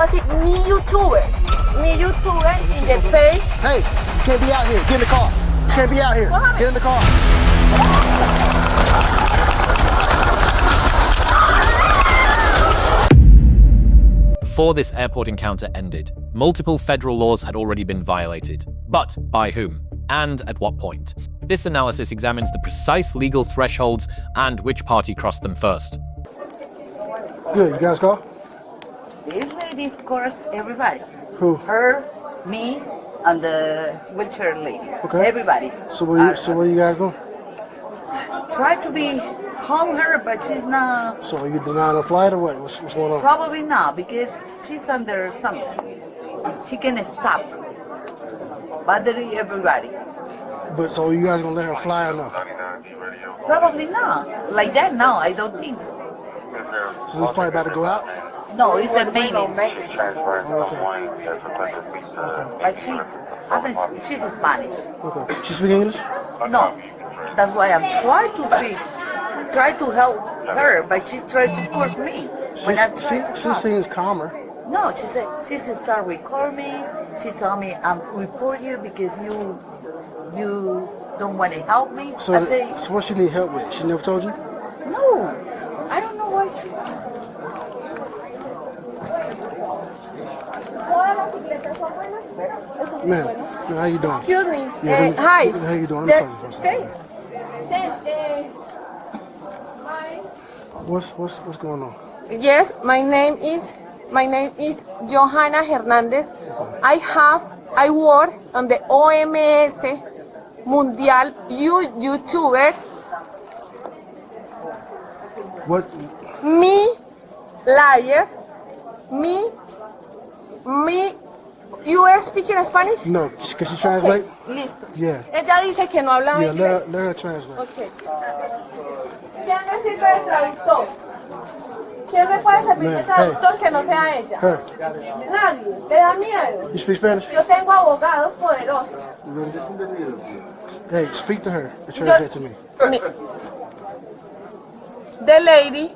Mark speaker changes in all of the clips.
Speaker 1: así, mi YouTuber in the page.
Speaker 2: Hey, you can't be out here. Get in the car. You can't be out here. Get in the car.
Speaker 3: Before this airport encounter ended, multiple federal laws had already been violated. But by whom? And at what point? This analysis examines the precise legal thresholds and which party crossed them first.
Speaker 2: Good, you guys go?
Speaker 4: This lady scores everybody.
Speaker 2: Who?
Speaker 4: Her, me, and the wheelchair lady.
Speaker 2: Okay.
Speaker 4: Everybody.
Speaker 2: So what are you guys doing?
Speaker 4: Try to be home her, but she's not.
Speaker 2: So are you denying a flight or what? What's going on?
Speaker 4: Probably not, because she's under something. She can stop. Bothering everybody.
Speaker 2: But so you guys gonna let her fly or no?
Speaker 4: Probably not. Like that, no, I don't think so.
Speaker 2: So this flight about to go out?
Speaker 4: No, it's a maintenance.
Speaker 2: Okay.
Speaker 4: Like she's Spanish.
Speaker 2: Okay. She speak English?
Speaker 4: No, that's why I'm try to help her, but she tried to force me.
Speaker 2: She seems calmer.
Speaker 4: No, she said she start recording me. She told me I'm report you because you don't want to help me.
Speaker 2: So what she need help with? She never told you?
Speaker 4: No, I don't know why she.
Speaker 2: Man, how you doing?
Speaker 1: Excuse me.
Speaker 2: Yeah,
Speaker 1: Hi.
Speaker 2: How you doing? Let me talk to you for a second. What's going on?
Speaker 1: Yes, my name is Johanna Hernandez. I work on the OMS Mundial YouTuber.
Speaker 2: What?
Speaker 1: Me liar. Me. You speaking Spanish?
Speaker 2: No, can she translate?
Speaker 1: Listo.
Speaker 2: Yeah.
Speaker 1: Ella dice que no habla
Speaker 2: Yeah,
Speaker 1: inglés.
Speaker 2: let her translate.
Speaker 1: Okay. ¿Quién me sirve de traductor? ¿Quién me puede servir de traductor que no sea ella?
Speaker 2: Her.
Speaker 1: Nadie. ¿Le da miedo?
Speaker 2: You speak Spanish?
Speaker 1: Yo tengo abogados poderosos.
Speaker 2: Hey, speak to her and translate to me.
Speaker 1: The lady.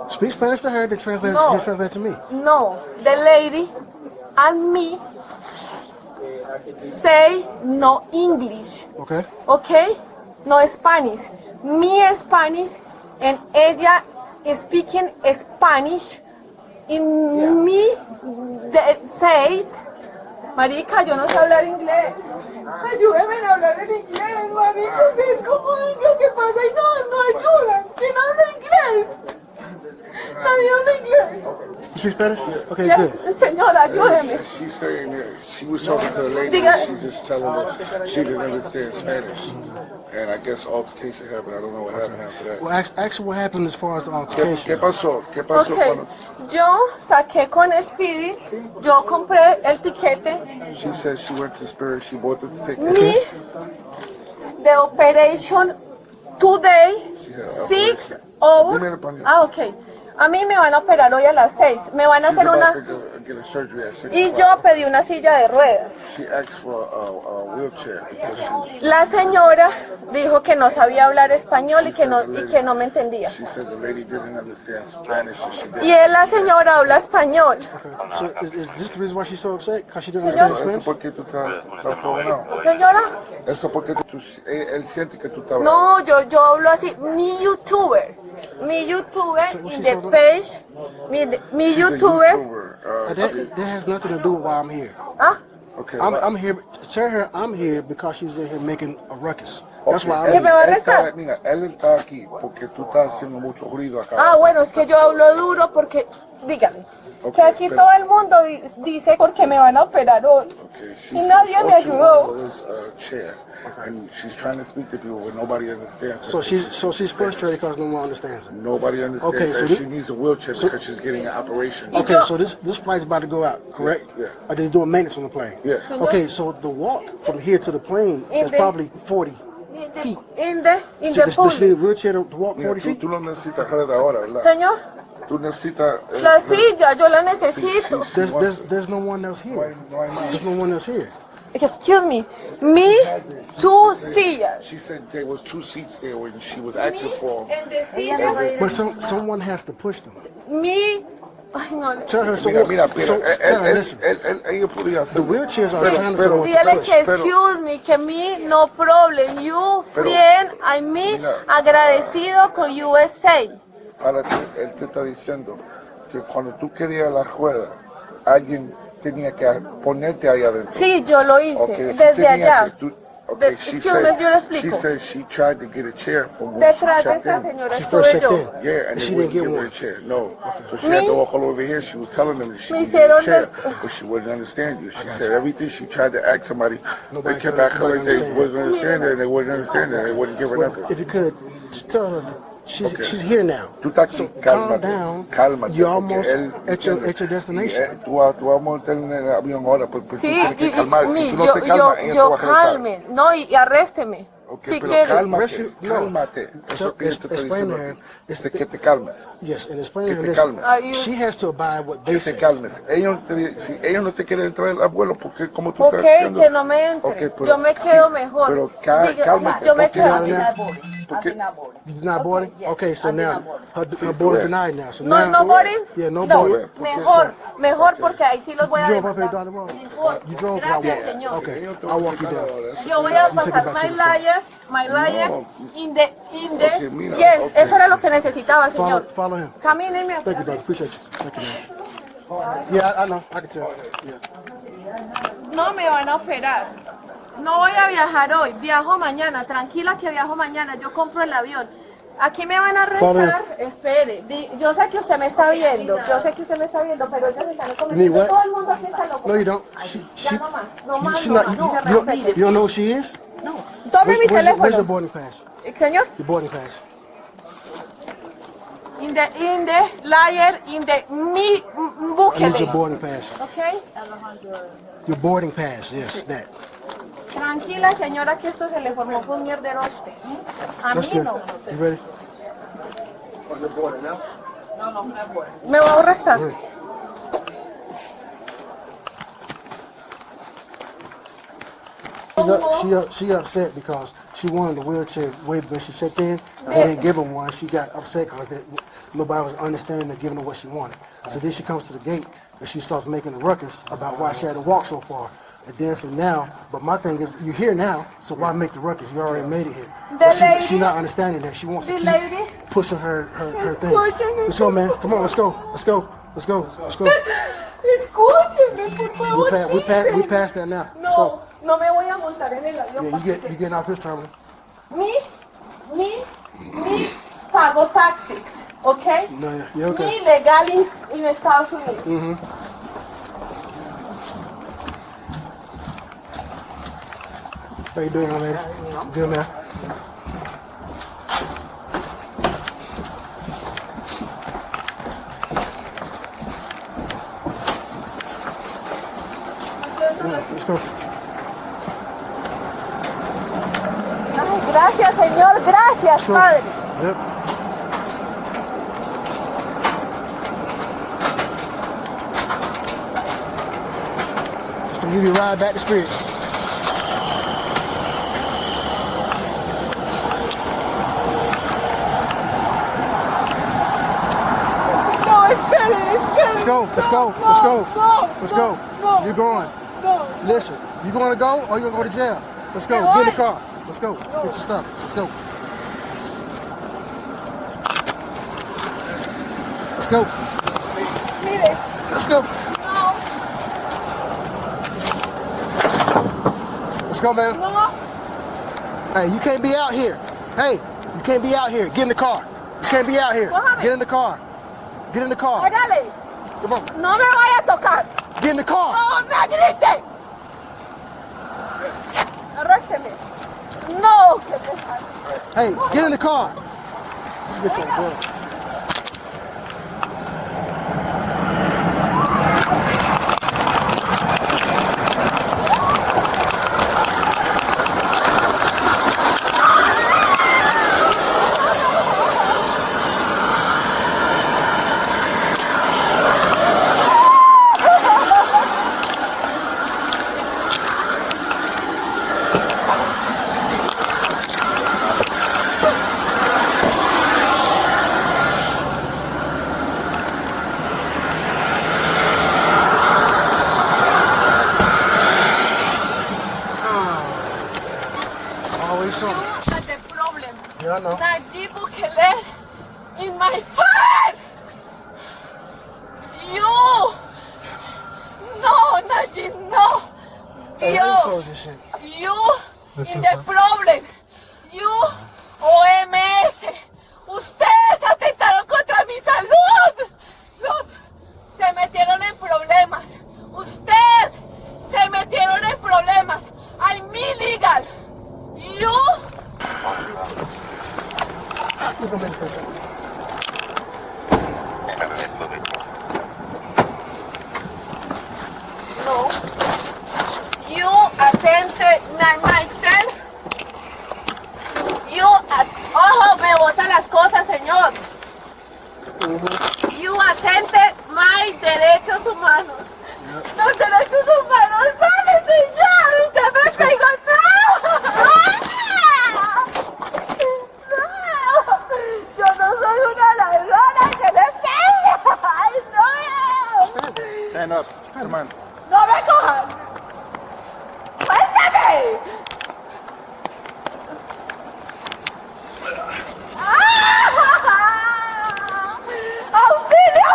Speaker 2: Speak Spanish to her, then translate to me.
Speaker 1: No, the lady and me say no English.
Speaker 2: Okay.
Speaker 1: Okay? No Spanish. Me Spanish and ella speaking Spanish. In me they say, marica, yo no sé hablar inglés. Ayúdeme a hablar en inglés, marica. Ustedes como lo que pasa y no ayudan. ¿Quién habla inglés? Nadie habla inglés.
Speaker 2: You speak Spanish? Okay,
Speaker 1: Yes,
Speaker 2: good.
Speaker 1: señora, ayúdeme.
Speaker 5: She's saying that she was talking to a lady
Speaker 1: Diga.
Speaker 5: and she just telling her she didn't understand Spanish. And I guess altercation happened. I don't know what happened after that.
Speaker 2: Well, ask her what happened as far as the
Speaker 5: ¿Qué
Speaker 2: altercation.
Speaker 5: pasó? ¿Qué pasó?
Speaker 1: Okay. Yo saqué con Spirit, yo compré el tiquete.
Speaker 5: She said she went to Spirit, she bought the ticket.
Speaker 1: Me, the operation today, 6 hours.
Speaker 5: Dime en español.
Speaker 1: Ah, ok. A mí me van a operar hoy a las 6. Me van a
Speaker 5: She's
Speaker 1: hacer
Speaker 5: about
Speaker 1: una...
Speaker 5: to get a surgery at 6
Speaker 1: Y
Speaker 5: o'clock.
Speaker 1: yo pedí una silla de ruedas.
Speaker 5: She asked for a wheelchair because
Speaker 1: La señora dijo que no sabía hablar español y que no me entendía.
Speaker 5: she said the lady didn't understand Spanish and she
Speaker 1: Y
Speaker 5: didn't.
Speaker 1: la señora habla español.
Speaker 2: So is this the reason why she's so upset? Because she doesn't understand
Speaker 5: Eso
Speaker 2: Spanish?
Speaker 5: porque tú estás frenado.
Speaker 1: Señora,
Speaker 5: Eso porque él siente que tú estás
Speaker 1: no, yo hablo así, mi YouTuber in the page, mi
Speaker 5: She's a
Speaker 1: YouTuber.
Speaker 2: That has nothing to do with why I'm here.
Speaker 1: Ah,
Speaker 5: Okay.
Speaker 2: I'm here. Tell her I'm here because she's in here making a ruckus. That's why
Speaker 1: ¿Que
Speaker 2: I'm
Speaker 1: me
Speaker 2: here.
Speaker 1: va a arrestar?
Speaker 5: Mira, él está aquí porque tú estás haciendo mucho ruido acá.
Speaker 1: Ah, bueno, es que yo hablo duro porque, dígame, que
Speaker 5: Okay,
Speaker 1: aquí
Speaker 5: pero-
Speaker 1: todo el mundo dice porque me van a operar hoy.
Speaker 5: Okay,
Speaker 1: Y nadie me ayudó.
Speaker 5: Chair, and she's trying to speak to people, but nobody understands her.
Speaker 2: So she's frustrated because no one understands her.
Speaker 5: Nobody understands
Speaker 2: Okay,
Speaker 5: her.
Speaker 2: so
Speaker 5: She needs a wheelchair because she's getting an operation.
Speaker 2: Okay, so this flight's about to go out, correct?
Speaker 5: Yeah.
Speaker 2: Are they doing maintenance on the plane?
Speaker 5: Yeah.
Speaker 2: Okay, so the walk from here to the plane is probably 40 feet.
Speaker 1: In the
Speaker 2: So does she need a
Speaker 1: public.
Speaker 2: wheelchair to walk
Speaker 5: Mira,
Speaker 2: 40 feet?
Speaker 5: tú no necesitas red ahora, ¿verdad?
Speaker 1: Señor,
Speaker 5: Tú necesitas...
Speaker 1: la silla, yo la necesito.
Speaker 2: There's no one else here.
Speaker 5: No hay más.
Speaker 2: There's no one else here.
Speaker 1: Excuse me, me, 2 sillas.
Speaker 5: She said there was 2 seats there when she was asking for them.
Speaker 1: And the sillas,
Speaker 2: But someone has to push them.
Speaker 1: me, Ay, no.
Speaker 2: Tell her, so,
Speaker 5: Mira,
Speaker 2: tell her, listen.
Speaker 5: Ellos podían hacer.
Speaker 2: The wheelchairs are assigned to
Speaker 5: pero-
Speaker 2: someone to
Speaker 1: Dígale
Speaker 2: push.
Speaker 1: que excuse me, que me, no problem. You friend, I me,
Speaker 5: Mira.
Speaker 1: agradecido con U.S.C.
Speaker 5: Ahora él te está diciendo que cuando tú querías la rueda, alguien tenía que ponerte ahí adentro.
Speaker 1: Sí, yo lo hice,
Speaker 5: Okay, tú
Speaker 1: desde
Speaker 5: tenías
Speaker 1: allá.
Speaker 5: que- okay, she
Speaker 1: Excuse me, yo le
Speaker 5: she
Speaker 1: explico.
Speaker 5: said she tried to get a chair from when she
Speaker 1: Detrás de
Speaker 5: checked
Speaker 1: esta
Speaker 5: in.
Speaker 1: señora
Speaker 2: She first
Speaker 1: estuve
Speaker 2: checked
Speaker 1: yo.
Speaker 2: in.
Speaker 5: Yeah, and
Speaker 2: She
Speaker 5: they
Speaker 2: didn't
Speaker 5: wouldn't
Speaker 2: get
Speaker 5: give her
Speaker 2: one.
Speaker 5: a chair. No. So she
Speaker 1: Me-
Speaker 5: had to walk all over here. She was telling them that she
Speaker 1: Me
Speaker 5: could get a
Speaker 1: hicieron
Speaker 5: chair,
Speaker 1: de-
Speaker 5: but she wouldn't understand you. She said everything she tried to ask somebody,
Speaker 2: Nobody
Speaker 5: they kept
Speaker 2: could-
Speaker 5: acting like
Speaker 2: nobody
Speaker 5: they
Speaker 2: understand.
Speaker 5: wouldn't understand it, and they wouldn't understand it, and they wouldn't give her
Speaker 2: Well,
Speaker 5: nothing.
Speaker 2: if you could, just tell her she's
Speaker 5: Okay.
Speaker 2: she's here now.
Speaker 5: Tú estás aquí,
Speaker 2: So calm
Speaker 5: cálmate,
Speaker 2: down.
Speaker 5: cálmate.
Speaker 2: You're
Speaker 5: porque
Speaker 2: almost
Speaker 5: él,
Speaker 2: at your
Speaker 5: ¿entiendes?
Speaker 2: destination.
Speaker 5: Tú vas a montar en el avión ahora, pues tú
Speaker 1: Sí,
Speaker 5: tienes que calmar. Si
Speaker 1: mi,
Speaker 5: tú no te calmas, ella te
Speaker 1: yo
Speaker 5: va a arrestar.
Speaker 1: calme, no, y arrésteme.
Speaker 5: Ok,
Speaker 1: Si
Speaker 5: pero
Speaker 1: quiere.
Speaker 5: cálmate,
Speaker 2: No.
Speaker 5: cálmate. Eso que yo te estoy
Speaker 2: Explain
Speaker 5: diciendo
Speaker 2: to her.
Speaker 5: aquí, de que te calmes,
Speaker 2: Yes, and explain
Speaker 5: que
Speaker 2: to
Speaker 5: te
Speaker 2: her
Speaker 5: calmes,
Speaker 2: this. She has to abide what they
Speaker 5: que te
Speaker 2: say.
Speaker 5: calmes. Si ellos no te quieren entrar al vuelo, porque como tú
Speaker 1: Ok,
Speaker 5: estás diciendo,
Speaker 1: que no me entre.
Speaker 5: ok, pero-
Speaker 1: yo me quedo
Speaker 5: sí,
Speaker 1: mejor.
Speaker 5: Pero
Speaker 1: Diga,
Speaker 5: cálmate.
Speaker 1: yo me
Speaker 5: porque-
Speaker 1: quedo.
Speaker 2: Porque-
Speaker 5: porque-
Speaker 2: You're not boarding?
Speaker 4: Yes,
Speaker 2: Okay, so
Speaker 4: I did
Speaker 2: now
Speaker 4: not board.
Speaker 2: her board denied now. So
Speaker 1: No,
Speaker 2: now,
Speaker 1: no boarding.
Speaker 2: Yeah, no
Speaker 1: No,
Speaker 2: boarding.
Speaker 1: mejor porque ahí sí los voy a
Speaker 2: You drove up here,
Speaker 1: demandar.
Speaker 2: Dr. Rowe?
Speaker 1: Mejor.
Speaker 2: You drove? I
Speaker 1: Gracias,
Speaker 2: walked.
Speaker 1: señor.
Speaker 2: Okay, I'll walk you down.
Speaker 1: Yo voy a
Speaker 2: You take it
Speaker 1: pasar
Speaker 2: back
Speaker 1: my
Speaker 2: to the front.
Speaker 1: liar
Speaker 5: No.
Speaker 1: in the,
Speaker 5: Ok, mira,
Speaker 1: yes,
Speaker 5: ok.
Speaker 1: eso era lo que necesitaba, señor.
Speaker 2: Follow him.
Speaker 1: Camínenme
Speaker 2: Thank you,
Speaker 1: atrás.
Speaker 2: brother. Appreciate you. Thank you, man. Yeah, I know. I can tell. Yeah.
Speaker 1: No me van a operar. No voy a viajar hoy, viajo mañana. Tranquila que viajo mañana. Yo compro el avión. Aquí me van a arrestar. Espere. Yo sé que usted me está viendo. Yo sé que usted me está viendo, pero ellos están
Speaker 2: need
Speaker 1: cometiendo.
Speaker 2: what?
Speaker 1: Todo el mundo aquí está loco.
Speaker 2: No, you don't.
Speaker 1: Ya no más. No más.
Speaker 2: She
Speaker 1: No
Speaker 2: not,
Speaker 1: más.
Speaker 2: you,
Speaker 1: Se
Speaker 2: you,
Speaker 1: respete.
Speaker 2: you don't know who she is?
Speaker 1: Tome mi
Speaker 2: Where's your
Speaker 1: teléfono.
Speaker 2: boarding pass?
Speaker 1: Señor.
Speaker 2: Your boarding pass.
Speaker 1: In the liar, in the me
Speaker 2: I need your
Speaker 1: búsquele.
Speaker 2: boarding pass.
Speaker 1: Okay.
Speaker 2: Your boarding pass. Yes, that.
Speaker 1: Tranquila, señora, que esto se le formó por un mierdero a usted. A
Speaker 2: That's
Speaker 1: mí
Speaker 2: good.
Speaker 1: no.
Speaker 2: You ready?
Speaker 1: Me voy a arrestar.
Speaker 2: Good. She upset because she wanted a wheelchair way when she checked in. They didn't give her one. She got upset because nobody was understanding or giving her what she wanted. So then she comes to the gate and she starts making a ruckus about why she had to walk so far. And then so now, but my thing is, you're here now, so why make the ruckus? You already made it here. But she not understanding that. She wants to
Speaker 1: The
Speaker 2: keep
Speaker 1: lady.
Speaker 2: pushing her thing. Let's go, man. Come on, let's go. Let's go. Let's go. Let's go.
Speaker 1: Escúcheme, por favor.
Speaker 2: We passed that now. Let's go.
Speaker 1: No, no me voy a montar en el avión.
Speaker 2: Yeah, you getting off this terminal.
Speaker 1: Me pago taxis, ¿ok?
Speaker 2: No, yeah, okay.
Speaker 1: Mi legal en Estados Unidos.
Speaker 2: How you doing, young lady? Good, man. Let's go.
Speaker 1: Ay, gracias, señor, gracias,
Speaker 2: Let's go.
Speaker 1: padre.
Speaker 2: Yep. Just gonna give you a ride back to Spirit.
Speaker 1: No, espere.
Speaker 2: Let's go. Let's go. Let's go. Let's go. You're going.
Speaker 1: No.
Speaker 2: Listen, you going to go or you going to go to jail? Let's go. Get in the car. Let's go. Get your stuff. Let's go. Let's go.
Speaker 1: Mire,
Speaker 2: Let's go.
Speaker 1: no,
Speaker 2: Let's go, man.
Speaker 1: no.
Speaker 2: Hey, you can't be out here. Hey, you can't be out here. Get in the car. You can't be out here.
Speaker 1: Mohammed.
Speaker 2: Get in the car. Get in the car.
Speaker 1: Hágale.
Speaker 2: Come on.
Speaker 1: No me vaya a tocar.
Speaker 2: Get in the car.
Speaker 1: No me grite. Arrésteme. No, qué pesado.
Speaker 2: Hey, get in the car. This bitch on drugs. know.
Speaker 1: Najib Bukele in my phone! You! No, Najib, no!
Speaker 2: Hey, let me close this
Speaker 1: Dios!
Speaker 2: shit.
Speaker 1: You in the problem! You, OMS! Ustedes atentaron contra mi salud! Se metieron en problemas. Ustedes se metieron en problemas. I'm illegal. You?
Speaker 2: We're gonna make a person.
Speaker 1: No. You attempted myself. Ojo, me botan las cosas, señor. You attempted my derechos humanos. Los derechos humanos, vale, señor. Usted me pegó, no. No. Yo no soy una ladrona que le pegue. Ay, no.
Speaker 6: Stand up. Come on.
Speaker 1: No me cojan. Suéltame. ¡Auxilio!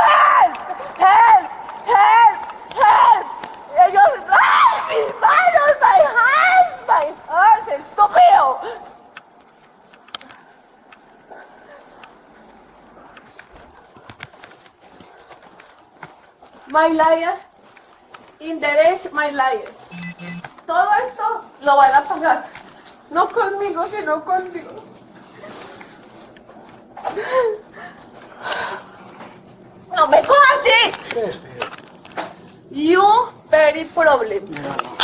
Speaker 1: ¡Help! ¡Help! ¡Help! Ellos... ¡Ay! ¡Mis manos! ¡My hands! ¡My arms! ¡Estúpido! My liar. In the dash, my liar. Todo esto lo van a pagar. No conmigo, sino contigo. No me cojas así.
Speaker 2: Stand still.
Speaker 1: You very problems.
Speaker 2: Yeah, I know.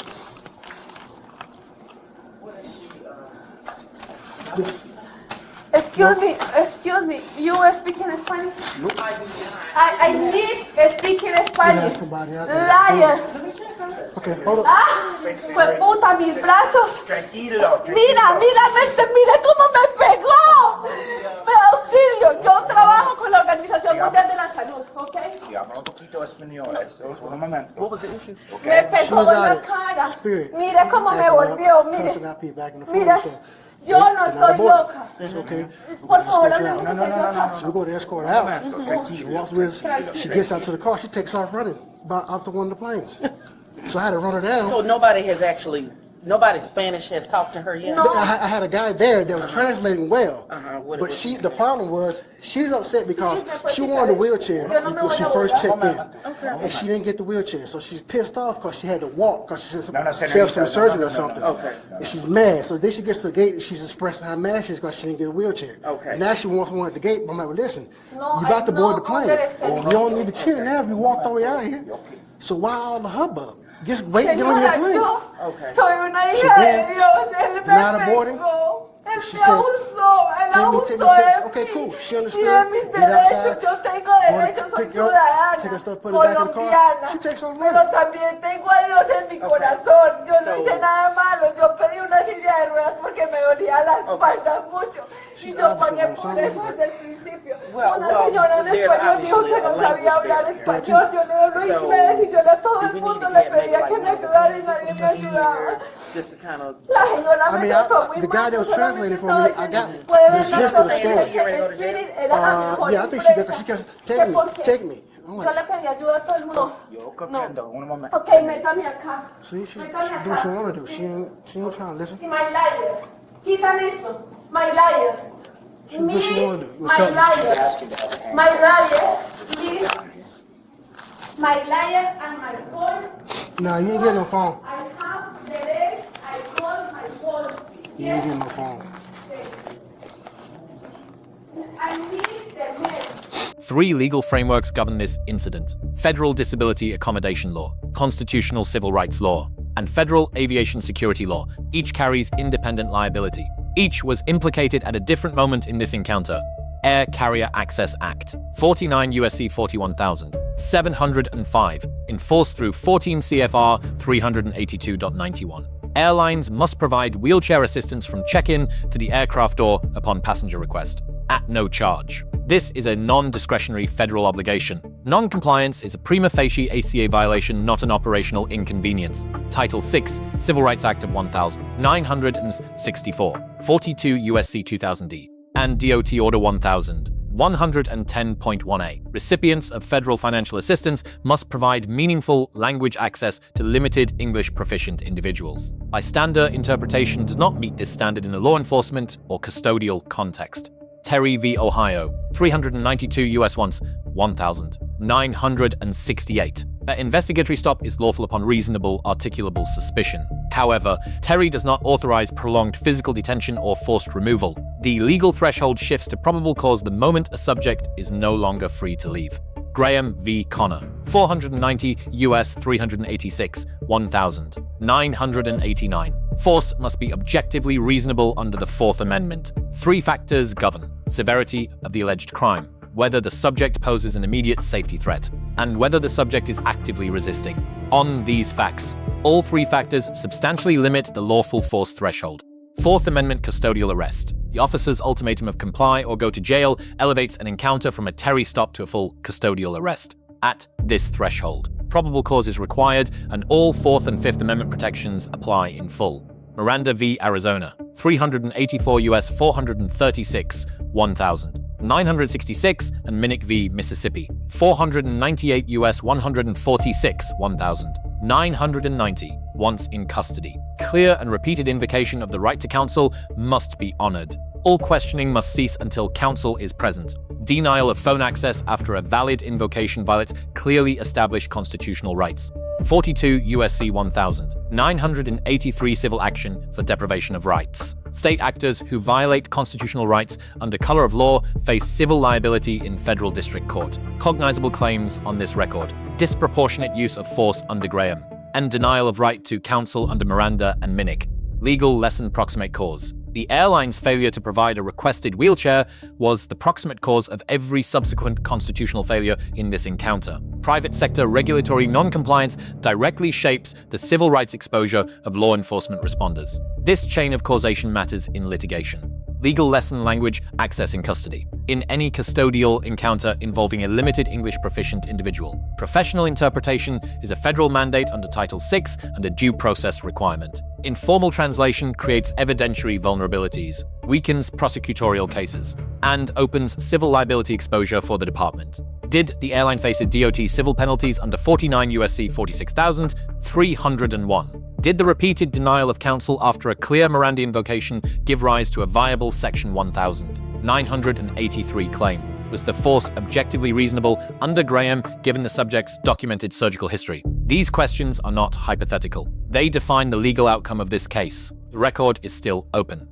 Speaker 1: Excuse me. You speak in Spanish? I need speaking Spanish.
Speaker 2: Somebody out there.
Speaker 1: Liar.
Speaker 2: Okay, hold up.
Speaker 1: Pues puta, mis brazos.
Speaker 6: Tranquilo.
Speaker 1: Mira cómo me pegó. Me auxilio. Yo trabajo con la Organización Mundial de la Salud, ¿ok?
Speaker 6: Sí, habla un poquito español. Un momento. What was the issue?
Speaker 1: Me
Speaker 2: She
Speaker 1: pegó
Speaker 2: was
Speaker 1: en
Speaker 2: out
Speaker 1: la
Speaker 2: of
Speaker 1: cara.
Speaker 2: spirit.
Speaker 1: Mira cómo me
Speaker 2: Acting up,
Speaker 1: volvió, mire.
Speaker 2: cussing out people back in the phone,
Speaker 1: Mira,
Speaker 2: so
Speaker 1: yo no
Speaker 2: they're not
Speaker 1: estoy
Speaker 2: aboard.
Speaker 1: loca.
Speaker 2: It's okay.
Speaker 1: Por favor,
Speaker 2: Escort you
Speaker 1: no,
Speaker 2: out. So we go to escort her out. She walks with us. She gets out to the car. She takes off running out to one of the planes. So I had to run her down.
Speaker 7: So nobody Spanish has talked to her yet?
Speaker 1: No.
Speaker 2: I had a guy there that was translating well,
Speaker 7: What
Speaker 2: but
Speaker 7: was
Speaker 2: the problem was she's upset because she wanted a wheelchair
Speaker 1: Yo no me
Speaker 2: when
Speaker 1: voy
Speaker 2: she
Speaker 1: a
Speaker 2: first
Speaker 1: volar.
Speaker 2: checked in, and she didn't get the wheelchair, so she's pissed off because she had to walk because she
Speaker 6: No,
Speaker 2: had some surgery or something.
Speaker 7: Okay.
Speaker 2: And she's mad. So then she gets to the gate and she's expressing how mad she is because she didn't get a wheelchair.
Speaker 7: Okay.
Speaker 2: Now she wants one at the gate. But I'm like, well, listen,
Speaker 1: No,
Speaker 2: you about to
Speaker 1: I
Speaker 2: board
Speaker 1: know,
Speaker 2: the plane.
Speaker 1: understand.
Speaker 2: You don't need the chair now if you walked all the way out of here. So why all the hubbub? Just wait and get on your
Speaker 1: Señora,
Speaker 2: plane.
Speaker 1: yo
Speaker 7: Okay.
Speaker 1: soy una
Speaker 2: So
Speaker 1: hija de
Speaker 2: then,
Speaker 1: Dios. Él me
Speaker 2: not aborting?
Speaker 1: pegó. Él
Speaker 2: She
Speaker 1: me
Speaker 2: says,
Speaker 1: abusó. Él
Speaker 2: take me,
Speaker 1: abusó
Speaker 2: take me,
Speaker 1: de
Speaker 2: okay,
Speaker 1: mí.
Speaker 2: cool. She
Speaker 1: Y
Speaker 2: understood.
Speaker 1: de mis
Speaker 2: Get outside.
Speaker 1: derechos. Yo tengo
Speaker 2: Wanna
Speaker 1: derechos. Soy
Speaker 2: pick you up, take her
Speaker 1: ciudadana.
Speaker 2: stuff, put it back in the car.
Speaker 1: Colombiana.
Speaker 2: She takes off
Speaker 1: Pero
Speaker 2: running.
Speaker 1: también tengo a Dios en mi corazón. Yo no
Speaker 7: So-
Speaker 1: hice nada malo. Yo pedí una silla de ruedas porque me dolía la espalda mucho. Y yo pagué por eso desde el principio.
Speaker 7: Well,
Speaker 1: Una
Speaker 7: well,
Speaker 1: señora en
Speaker 7: there's
Speaker 1: español dijo
Speaker 7: obviously
Speaker 1: que no
Speaker 7: a
Speaker 1: sabía
Speaker 7: language
Speaker 1: hablar
Speaker 7: barrier.
Speaker 1: español. Yo no hablo
Speaker 7: So,
Speaker 1: inglés y yo a todo
Speaker 7: do
Speaker 1: el
Speaker 7: we
Speaker 1: mundo
Speaker 7: need
Speaker 1: le
Speaker 7: to get maybe
Speaker 1: pedía
Speaker 7: like
Speaker 1: que me
Speaker 7: another
Speaker 1: ayudara y nadie me ayudaba.
Speaker 7: Just to kind of...
Speaker 1: La señora me trató muy
Speaker 2: the
Speaker 1: mal.
Speaker 2: guy that was
Speaker 1: yo solamente
Speaker 2: translating for
Speaker 1: estaba
Speaker 2: me, I
Speaker 1: diciendo,
Speaker 2: got
Speaker 1: puede
Speaker 2: the
Speaker 1: ver
Speaker 2: gist
Speaker 1: la
Speaker 2: of the story.
Speaker 1: que Spirit era la mejor
Speaker 2: Yeah, I think she did because she
Speaker 1: empresa.
Speaker 2: kept
Speaker 1: ¿Qué
Speaker 2: taking
Speaker 1: por
Speaker 2: me,
Speaker 1: qué?
Speaker 2: taking me. I'm
Speaker 1: Yo
Speaker 2: like,
Speaker 1: le pedí ayuda a todo el mundo.
Speaker 6: Yo comprendo. Un momento.
Speaker 1: Ok, métame acá.
Speaker 2: see, she's
Speaker 1: Métame
Speaker 2: doing what
Speaker 1: acá.
Speaker 2: she want to do. She ain't trying to listen.
Speaker 1: Y my liar. Quitan esto. My liar.
Speaker 2: She do what she want to do. It was
Speaker 1: My
Speaker 2: coming.
Speaker 1: liar. My liar. Please. My liar and my phone.
Speaker 2: Nah, you ain't getting no phone.
Speaker 1: I have the rest. I call my phone.
Speaker 2: You ain't getting no phone.
Speaker 1: I need the mail.
Speaker 3: 3 legal frameworks govern this incident: Federal Disability Accommodation Law, Constitutional Civil Rights Law, and Federal Aviation Security Law. Each carries independent liability. Each was implicated at a different moment in this encounter. Air Carrier Access Act, 49 U.S.C. 41,705, enforced through 14 CFR 382.91. Airlines must provide wheelchair assistance from check-in to the aircraft door upon passenger request, at no charge. This is a non-discretionary federal obligation. Non-compliance is a prima facie ACA violation, not an operational inconvenience. Title 6, Civil Rights Act of 1964, 42 U.S.C. 2000D. and DOT Order 1110.1a. Recipients of federal financial assistance must provide meaningful language access to limited English proficient individuals. Bystander interpretation does not meet this standard in a law enforcement or custodial context. Terry v. Ohio, 392 U.S. 1968. That investigatory stop is lawful upon reasonable, articulable suspicion. However, Terry does not authorize prolonged physical detention or forced removal. The legal threshold shifts to probable cause the moment a subject is no longer free to leave. Graham v. Connor, 490 U.S. 386, 1989. Force must be objectively reasonable under the Fourth Amendment. 3 factors govern: severity of the alleged crime, whether the subject poses an immediate safety threat, and whether the subject is actively resisting. On these facts, all 3 factors substantially limit the lawful force threshold. Fourth Amendment custodial arrest. The officer's ultimatum of comply or go to jail elevates an encounter from a Terry stop to a full custodial arrest. At this threshold, probable cause is required and all Fourth and Fifth Amendment protections apply in full. Miranda v. Arizona, 384 U.S. 436, 1966, and Minnick v. Mississippi, 498 U.S. 146, 1990. Once in custody, clear and repeated invocation of the right to counsel must be honored. All questioning must cease until counsel is present. Denial of phone access after a valid invocation violates clearly established constitutional rights. 42 U.S.C. 1983 civil action for deprivation of rights. State actors who violate constitutional rights under color of law face civil liability in federal district court. Cognizable claims on this record: disproportionate use of force under Graham, and denial of right to counsel under Miranda and Minnick. Legal lesson: proximate cause. The airline's failure to provide a requested wheelchair was the proximate cause of every subsequent constitutional failure in this encounter. Private sector regulatory non-compliance directly shapes the civil rights exposure of law enforcement responders. This chain of causation matters in litigation. Legal lesson: language access in custody. In any custodial encounter involving a limited English proficient individual, professional interpretation is a federal mandate under Title VI and a due process requirement. Informal translation creates evidentiary vulnerabilities, weakens prosecutorial cases, and opens civil liability exposure for the department. Did the airline face a DOT civil penalties under 49 U.S.C. 46,301? Did the repeated denial of counsel after a clear Miranda invocation give rise to a viable Section 1983 claim? Was the force objectively reasonable under Graham given the subject's documented surgical history? These questions are not hypothetical. They define the legal outcome of this case. The record is still open.